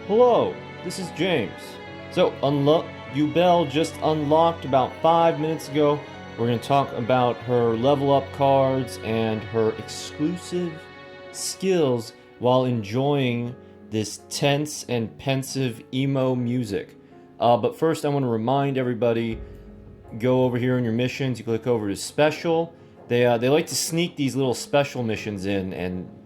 Hello, this is James. So, Yubel just unlocked about 5 minutes ago. We're going to talk about her level up cards and her exclusive skills while enjoying this tense and pensive emo music. But first, I want to remind everybody, go over here in your missions. You click over to special. They like to sneak these little special missions in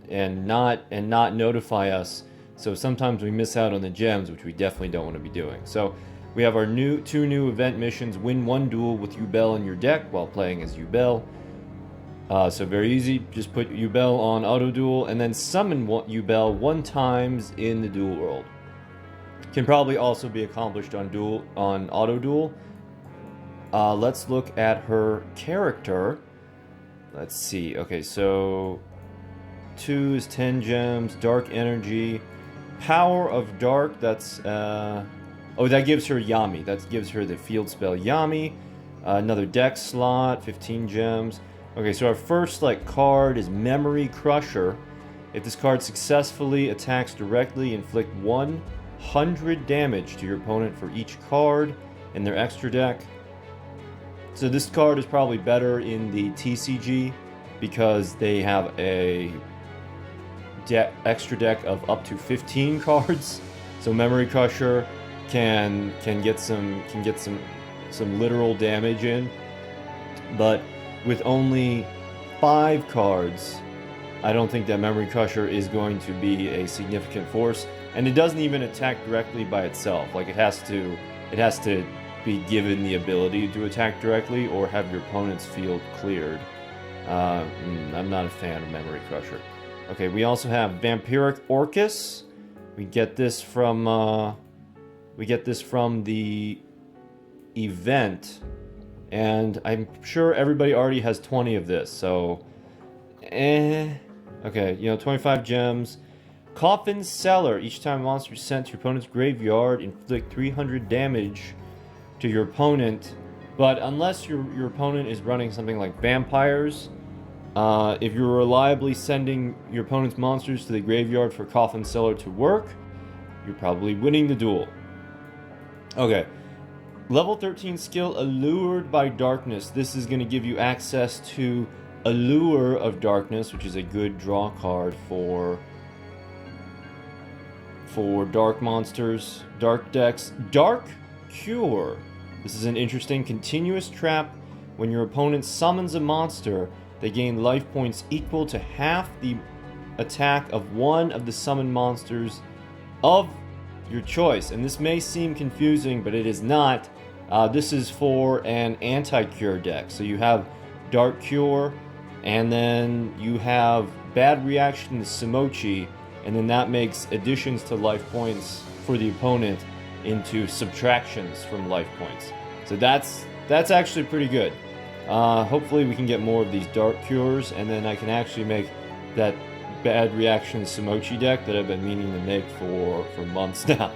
and not notify us. So sometimes we miss out on the gems, which we definitely don't want to be doing. So we have our two new event missions. Win one duel with Yubel in your deck while playing as Yubel. So very easy. Just put Yubel on auto duel and then summon Yubel 1 times in the duel world. Can probably also be accomplished on auto duel. Let's look at her character. Let's see. Okay, so 2 is 10 gems, dark energy. Power of Dark, that's, that gives her Yami. That gives her the field spell Yami. Another deck slot, 15 gems. Okay, so our first, card is Memory Crusher. If this card successfully attacks directly, inflict 100 damage to your opponent for each card in their extra deck. So this card is probably better in the TCG because they have a extra deck of up to 15 cards. So Memory Crusher can get some literal damage in, but with only 5 cards, I don't think that Memory Crusher is going to be a significant force, and it doesn't even attack directly by itself. Like it has to be given the ability to attack directly or have your opponent's field cleared. I'm not a fan of Memory Crusher. Okay, we also have Vampiric Orcas. We get this from the event, and I'm sure everybody already has 20 of this. So, okay, 25 gems. Coffin Cellar. Each time a monster is sent to your opponent's graveyard, inflict 300 damage to your opponent. But unless your opponent is running something like vampires. If you're reliably sending your opponent's monsters to the graveyard for Coffin Cellar to work, you're probably winning the duel. Okay. Level 13 skill, Allured by Darkness. This is going to give you access to Allure of Darkness, which is a good draw card for dark monsters, dark decks. Dark Cure. This is an interesting continuous trap. When your opponent summons a monster, they gain life points equal to half the attack of one of the summoned monsters of your choice. And this may seem confusing, but it is not. This is for an anti-cure deck. So you have Dark Cure, and then you have Bad Reaction to Simochi, and then that makes additions to life points for the opponent into subtractions from life points. So that's actually pretty good. Hopefully we can get more of these Dark Cures, and then I can actually make that Bad Reaction Simochi deck that I've been meaning to make for months now.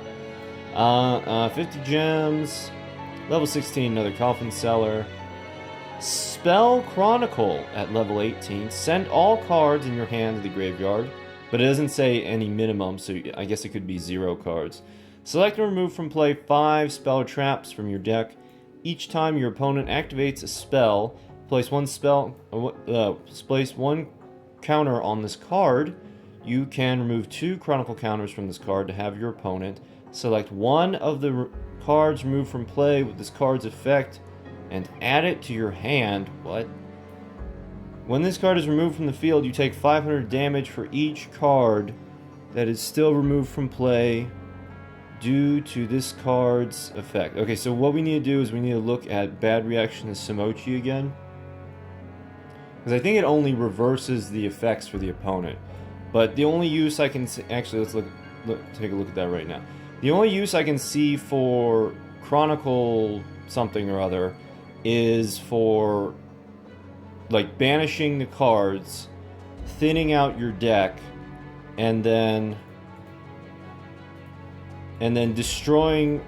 50 gems, level 16, another Coffin Cellar. Spell Chronicle at level 18. Send all cards in your hand to the graveyard, but it doesn't say any minimum, so I guess it could be 0 cards. Select and remove from play 5 spell traps from your deck. Each time your opponent activates a spell, place one counter on this card. You can remove 2 Chronicle counters from this card to have your opponent select one of the cards removed from play with this card's effect and add it to your hand. What? When this card is removed from the field, you take 500 damage for each card that is still removed from play due to this card's effect. Okay, so what we need to do is we need to look at Bad Reaction to Simochi again, because I think it only reverses the effects for the opponent. But the only use I can see, actually, let's take a look at that right now. The only use I can see for Chronicle something or other is for banishing the cards, thinning out your deck, and then destroying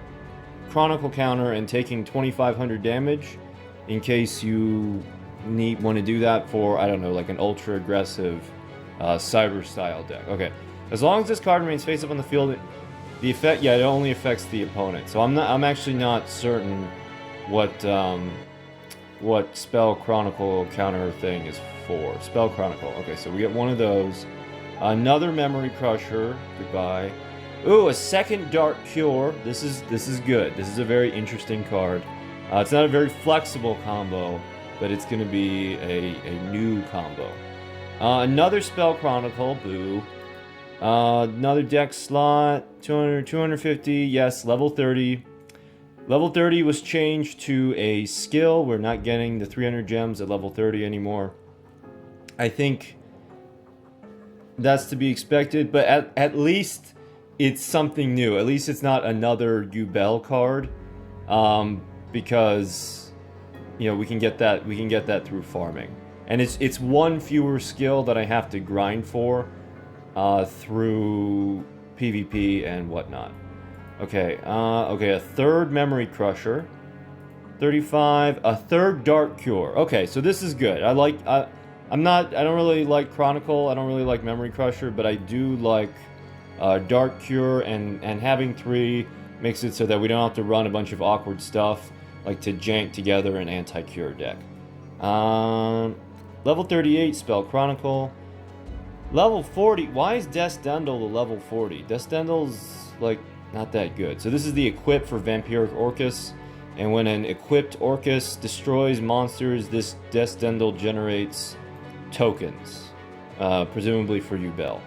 Chronicle counter and taking 2,500 damage in case you want to do that for, I don't know, an ultra aggressive cyber style deck. Okay, as long as this card remains face up on the field The effect, yeah, it only affects the opponent. So I'm actually not certain what Spell Chronicle counter thing is for. Spell Chronicle. Okay, so we get one of those. Another Memory Crusher. Goodbye. Ooh, a second Dark Cure. This is good. This is a very interesting card. It's not a very flexible combo, but it's going to be a new combo. Another Spell Chronicle. Boo. Another deck slot. 200, 250. Yes, level 30. Level 30 was changed to a skill. We're not getting the 300 gems at level 30 anymore. I think that's to be expected, but at least it's something new. At least it's not another Yubel card, because we can get that through farming, and it's one fewer skill that I have to grind for through PvP and whatnot. Okay, a third Memory Crusher. 35, a third Dark Cure. Okay, so this is good. I don't really like Chronicle, I don't really like Memory Crusher, but I do like Dark Cure, and having 3 makes it so that we don't have to run a bunch of awkward stuff, like to jank together an anti-cure deck. Level 38, Spell Chronicle. Level 40, why is Desdendel the level 40? Desdendel's, like, not that good. So this is the equip for Vampiric Orcas, and when an equipped Orcas destroys monsters, this Desdendel generates tokens, presumably for Yubel.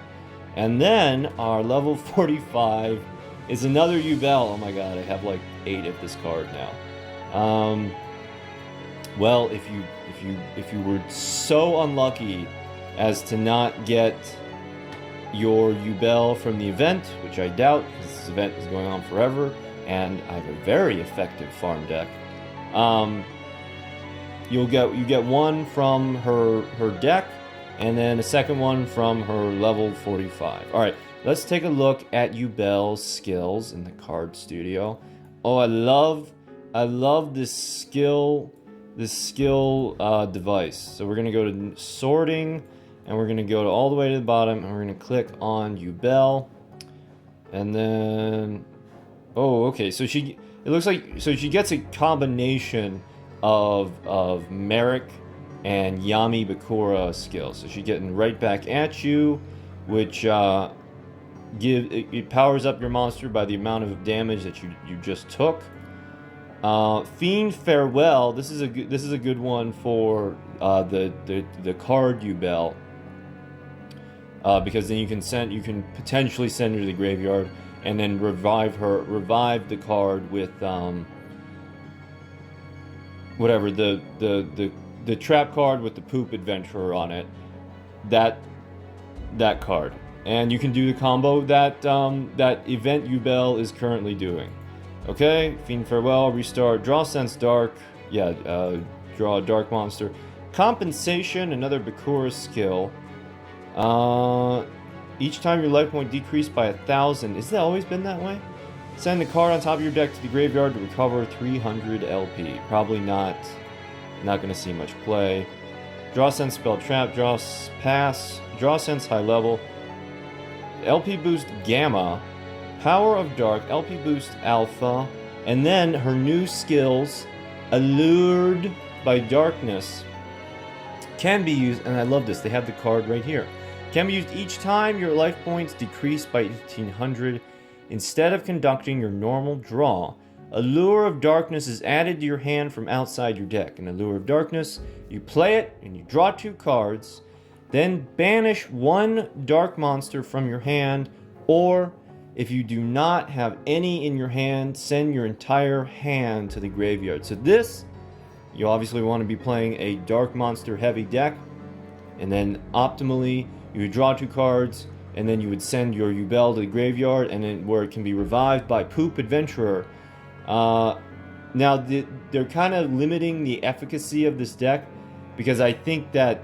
And then our level 45 is another Yubel. Oh my god, I have like 8 of this card now. Well, if you were so unlucky as to not get your Yubel from the event, which I doubt, because this event is going on forever, and I have a very effective farm deck. You get one from her deck, and then a second one from her level 45. All right, let's take a look at Yubel's skills in the card studio. Oh, I love this skill device. So we're gonna go to sorting, and we're gonna go all the way to the bottom, and we're gonna click on Yubel, and then okay. So she gets a combination of Merrick and Yami Bakura skills. So she's getting right back at you, which it powers up your monster by the amount of damage that you just took. Fiend Farewell. This is a good one for the card Yubel, because then you can potentially send her to the graveyard and then revive the card with whatever the trap card with the poop adventurer on it, that card, and you can do the combo that event Yubel is currently doing. Okay, Fiend Farewell, restart, draw Sense Dark, draw a dark monster. Compensation, another Bakura skill. Each time your life point decreased by 1,000. Has that always been that way? Send the card on top of your deck to the graveyard to recover 300 LP. Probably not going to see much play. Draw Sense Spell Trap, draw Pass, draw Sense High Level. LP Boost Gamma, Power of Dark, LP Boost Alpha, and then her new skills, Allured by Darkness, can be used, and I love this, they have the card right here. Can be used each time your life points decrease by 1,800. Instead of conducting your normal draw, Allure of Darkness is added to your hand from outside your deck. In Allure of Darkness, you play it and you draw 2 cards, then banish 1 dark monster from your hand, or if you do not have any in your hand, send your entire hand to the graveyard. So this, you obviously want to be playing a dark monster heavy deck, and then optimally you would draw 2 cards, and then you would send your Yubel to the graveyard, and then where it can be revived by Poop Adventurer. Now they're kind of limiting the efficacy of this deck, because I think that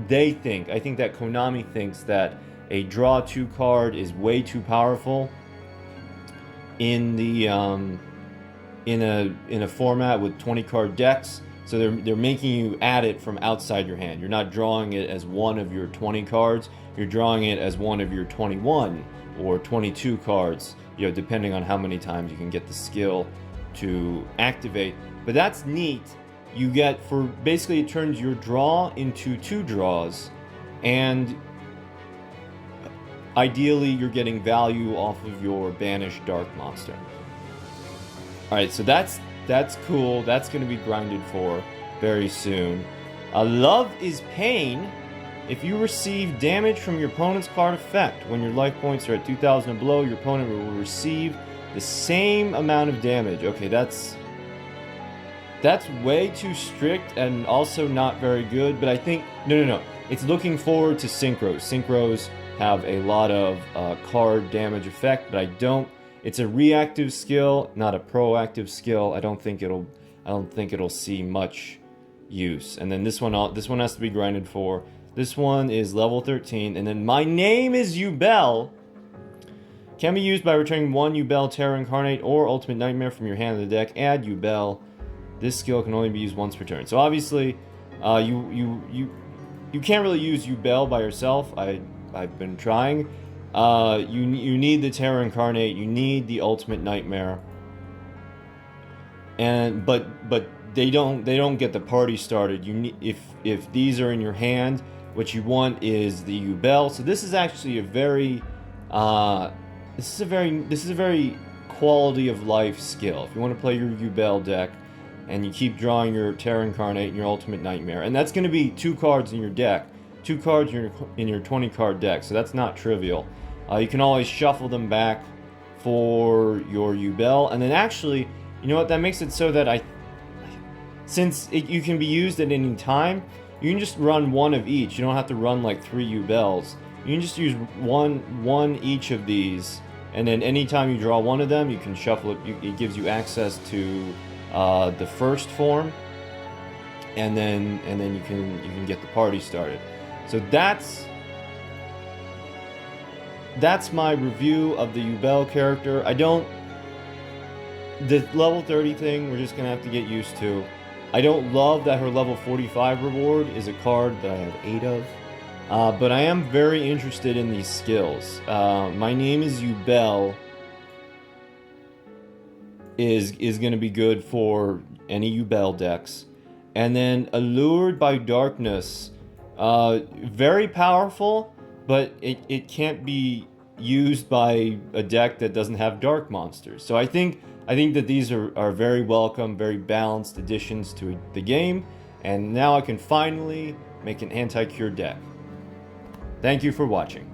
Konami thinks that a draw 2 card is way too powerful in the in a format with 20 card decks. So they're making you add it from outside your hand. You're not drawing it as one of your 20 cards. you're drawing it as one of your 21 or 22 cards, you know, depending on how many times you can get the skill to activate. But that's neat. You get, for basically, it turns your draw into 2 draws, and ideally you're getting value off of your banished dark monster. Alright, so that's cool. That's going to be grinded for very soon. Love is Pain. If you receive damage from your opponent's card effect, when your life points are at 2,000 and below, your opponent will receive the same amount of damage. Okay, that's way too strict and also not very good, but I think... No. It's looking forward to Synchros. Synchros have a lot of card damage effect, but I don't... It's a reactive skill, not a proactive skill. I don't think it'll see much use. And then this one has to be grinded for. This one is level 13, and then My Name is Yubel. Can be used by returning 1 Yubel Terror Incarnate or Ultimate Nightmare from your hand to the deck. Add Yubel. This skill can only be used once per turn. So obviously, you can't really use Yubel by yourself. I've been trying. You need the Terror Incarnate. You need the Ultimate Nightmare. But they don't get the party started. You need, if these are in your hand, what you want is the Yubel. So this is actually a very this is a very quality of life skill. If you want to play your Yubel deck and you keep drawing your Terror Incarnate and your Ultimate Nightmare, and that's going to be 2 cards in your deck, 2 cards in your 20 card deck, so that's not trivial. You can always shuffle them back for your Yubel, and then actually, you know what, that makes it so that since you can be used at any time, you can just run 1 of each. You don't have to run like 3 Yubels. You can just use one each of these, and then anytime you draw 1 of them, you can shuffle it. It gives you access to the first form, and then you can get the party started. So that's my review of the Yubel character. The level 30 thing, we're just gonna have to get used to. I don't love that her level 45 reward is a card that I have 8 of, but I am very interested in these skills. My Name is Yubel is going to be good for any Yubel decks. And then Allured by Darkness, very powerful, but it can't be used by a deck that doesn't have dark monsters. So I think that these are very welcome, very balanced additions to the game, and now I can finally make an anti-cure deck. Thank you for watching.